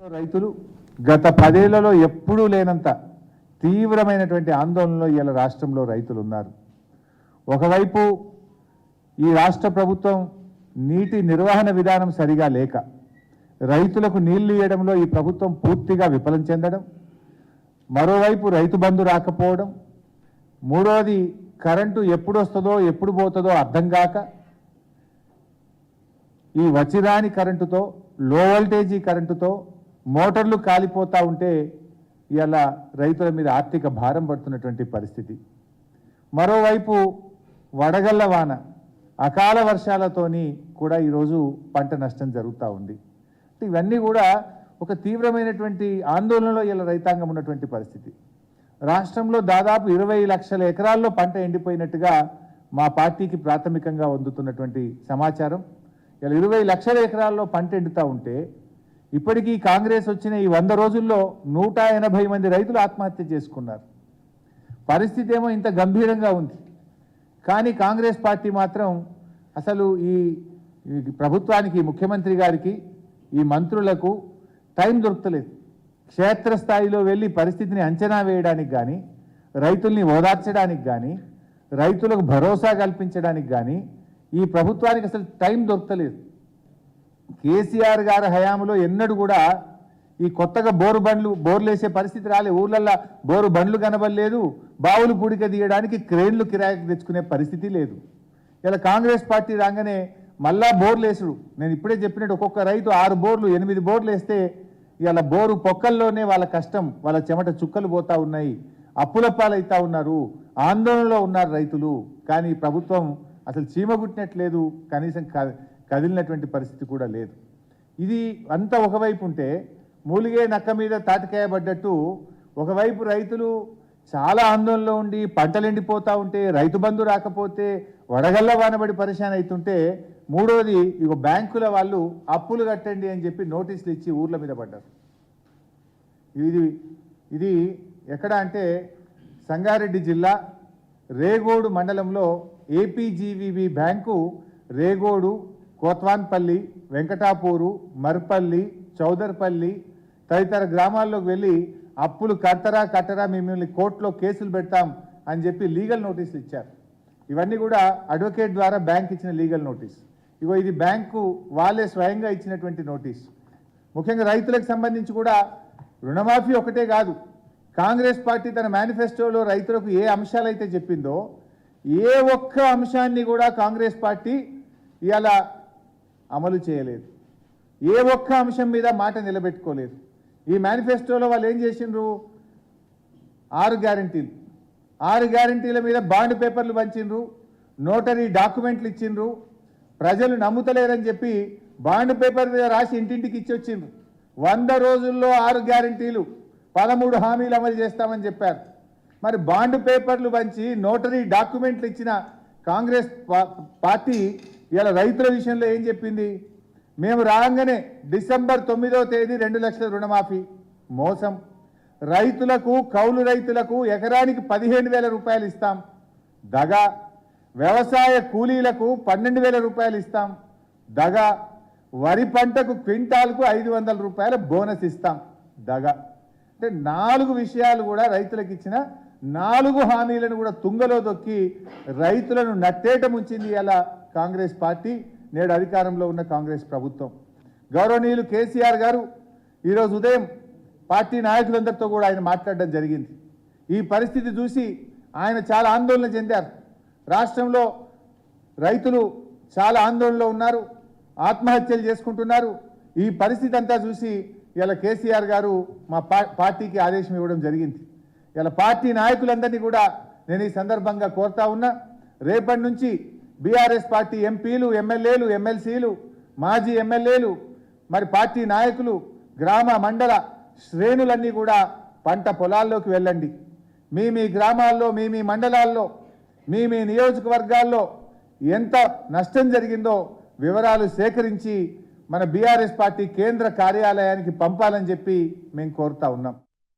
రైతులు గత 10 ఏళ్లలో ఎప్పుడూ లేనంత తీవ్రమైనటువంటి ఆందోళనలో ఇలా రాష్ట్రంలో రైతులు ఉన్నారు. ఒకవైపు ఈ రాష్ట్ర ప్రభుత్వం నీటి నిర్వహణ విధానం సరిగా లేక రైతులకు నీళ్లు ఇవ్వడంలో ఈ ప్రభుత్వం పూర్తిగా విఫలం చెందడం, మరోవైపు రైతు బంధు రాకపోవడం, మూడోది కరెంటు ఎప్పుడు వస్తుందో ఎప్పుడు పోతుందో అర్థం కాక ఈ వచ్చిరాని కరెంటుతో లో వోల్టేజీ కరెంటుతో మోటార్లు కాలిపోతూ ఉంటే ఇలా రైతుల మీద ఆర్థిక భారం పడుతున్నటువంటి పరిస్థితి. మరోవైపు వడగళ్ల వాన అకాల వర్షాలతోని కూడా ఈరోజు పంట నష్టం జరుగుతూ ఉంది. ఇవన్నీ కూడా ఒక తీవ్రమైనటువంటి ఆందోళనలో ఇలా రైతాంగం ఉన్నటువంటి పరిస్థితి. రాష్ట్రంలో దాదాపు 20 లక్షల ఎకరాల్లో పంట ఎండిపోయినట్టుగా మా పార్టీకి ప్రాథమికంగా అందుతున్నటువంటి సమాచారం. ఇలా 20 లక్షల ఎకరాల్లో పంట ఎండుతూ ఉంటే ఇప్పటికీ కాంగ్రెస్ వచ్చిన ఈ 100 రోజుల్లో 180 మంది రైతులు ఆత్మహత్య చేసుకున్నారు. పరిస్థితి ఏమో ఇంత గంభీరంగా ఉంది. కానీ కాంగ్రెస్ పార్టీ మాత్రం అసలు ఈ ప్రభుత్వానికి, ముఖ్యమంత్రి గారికి, ఈ మంత్రులకు టైం దొరకలేదు. క్షేత్రస్థాయిలో వెళ్ళి పరిస్థితిని అంచనా వేయడానికి కానీ, రైతుల్ని ఓదార్చడానికి కానీ, రైతులకు భరోసా కల్పించడానికి కానీ ఈ ప్రభుత్వానికి అసలు టైం దొరకలేదు. కేసీఆర్ గారి హయాంలో ఎన్నడూ కూడా ఈ కొత్తగా బోర్లు వేసే పరిస్థితి రాలే. ఊర్లల్లో బోరు బండ్లు కనబడలేదు, బావులు పూడిక తీయడానికి క్రేన్లు కిరాయికి తెచ్చుకునే పరిస్థితి లేదు. ఇలా కాంగ్రెస్ పార్టీ రాగానే మళ్ళా బోర్లు వేసుడు. నేను ఇప్పుడే చెప్పినట్టు ఒక్కొక్క రైతు 6 బోర్లు 8 బోర్లు వేస్తే ఇలా బోరు పొక్కల్లోనే వాళ్ళ కష్టం, వాళ్ళ చెమట చుక్కలు పోతా ఉన్నాయి, అప్పుల పాలవుతా ఉన్నారు, ఆందోళనలో ఉన్నారు రైతులు. కానీ ప్రభుత్వం అసలు చీమగుట్టినట్లేదు, కనీసం కదిలినటువంటి పరిస్థితి కూడా లేదు. ఇది అంతా ఒకవైపు ఉంటే మూలిగే నక్క మీద తాటికాయ పడ్డట్టు ఒకవైపు రైతులు చాలా ఆందోళనలో ఉండి పంటలు ఎండిపోతూ ఉంటే, రైతు బంధు రాకపోతే, వడగళ్ళ వానబడి పరిశాన్ అవుతుంటే, మూడోది ఇగో బ్యాంకుల వాళ్ళు అప్పులు కట్టండి అని చెప్పి నోటీసులు ఇచ్చి ఊర్ల మీద పడ్డారు. ఇది ఎక్కడ అంటే సంగారెడ్డి జిల్లా రేగోడు మండలంలో ఏపీజీవీబీ బ్యాంకు రేగోడు, కోత్వాన్పల్లి, వెంకటాపూరు, మర్పల్లి, చౌదర్పల్లి తదితర గ్రామాల్లోకి వెళ్ళి అప్పులు కట్టరా మిమ్మల్ని కోర్టులో కేసులు పెడతాం అని చెప్పి లీగల్ నోటీసులు ఇచ్చారు. ఇవన్నీ కూడా అడ్వకేట్ ద్వారా బ్యాంక్ ఇచ్చిన లీగల్ నోటీస్. ఇగో ఇది బ్యాంకు వాళ్ళే స్వయంగా ఇచ్చినటువంటి నోటీస్. ముఖ్యంగా రైతులకు సంబంధించి కూడా రుణమాఫీ ఒకటే కాదు, కాంగ్రెస్ పార్టీ తన మేనిఫెస్టోలో రైతులకు ఏ అంశాలు అయితే చెప్పిందో ఏ ఒక్క అంశాన్ని కూడా కాంగ్రెస్ పార్టీ ఇవాళ అమలు చేయలేదు. ఏ ఒక్క అంశం మీద మాట నిలబెట్టుకోలేదు. ఈ మేనిఫెస్టోలో వాళ్ళు ఏం చేసిండ్రు? 6 గ్యారంటీలు, 6 గ్యారంటీల మీద బాండ్ పేపర్లు పంచిండ్రు, నోటరీ డాక్యుమెంట్లు ఇచ్చిండ్రు. ప్రజలు నమ్ముతలేరని చెప్పి బాండ్ పేపర్ మీద రాసి ఇంటింటికి ఇచ్చి వచ్చిండ్రు. 100 రోజుల్లో 6 గ్యారంటీలు, 13 హామీలు అమలు చేస్తామని చెప్పారు. మరి బాండ్ పేపర్లు పంచి నోటరీ డాక్యుమెంట్లు ఇచ్చిన కాంగ్రెస్ పార్టీ ఇలా రైతుల విషయంలో ఏం చెప్పింది? మేము రాగానే డిసెంబర్ 9వ తేదీ 2 లక్షల రుణమాఫీ. మోసం. రైతులకు, కౌలు రైతులకు ఎకరానికి 15,000 రూపాయలు ఇస్తాం. దగా. వ్యవసాయ కూలీలకు 12,000 రూపాయలు ఇస్తాం. దగా. వరి పంటకు క్వింటాల్కు 500 రూపాయల బోనస్ ఇస్తాం. దగా. అంటే 4 విషయాలు కూడా రైతులకు ఇచ్చిన 4 హామీలను కూడా తుంగలో దొక్కి రైతులను నట్టేట ముంచింది ఇలా కాంగ్రెస్ పార్టీ, నేడు అధికారంలో ఉన్న కాంగ్రెస్ ప్రభుత్వం. గౌరవనీయులు కేసీఆర్ గారు ఈరోజు ఉదయం పార్టీ నాయకులందరితో కూడా ఆయన మాట్లాడడం జరిగింది. ఈ పరిస్థితి చూసి ఆయన చాలా ఆందోళన చెందారు. రాష్ట్రంలో రైతులు చాలా ఆందోళనలో ఉన్నారు, ఆత్మహత్యలు చేసుకుంటున్నారు. ఈ పరిస్థితి అంతా చూసి ఇలా కేసీఆర్ గారు మా పార్టీకి ఆదేశం ఇవ్వడం జరిగింది. ఇలా పార్టీ నాయకులందరినీ కూడా నేను ఈ సందర్భంగా కోరుతా ఉన్నా, రేపటి నుంచి బీఆర్ఎస్ పార్టీ ఎంపీలు, ఎమ్మెల్యేలు, ఎమ్మెల్సీలు, మాజీ ఎమ్మెల్యేలు, మరి పార్టీ నాయకులు, గ్రామ మండల శ్రేణులన్నీ కూడా పంట పొలాల్లోకి వెళ్ళండి. మీ గ్రామాల్లో, మీ మండలాల్లో, మీ నియోజకవర్గాల్లో ఎంత నష్టం జరిగిందో వివరాలు సేకరించి మన బీఆర్ఎస్ పార్టీ కేంద్ర కార్యాలయానికి పంపాలని చెప్పి మేము కోరుతా ఉన్నాం.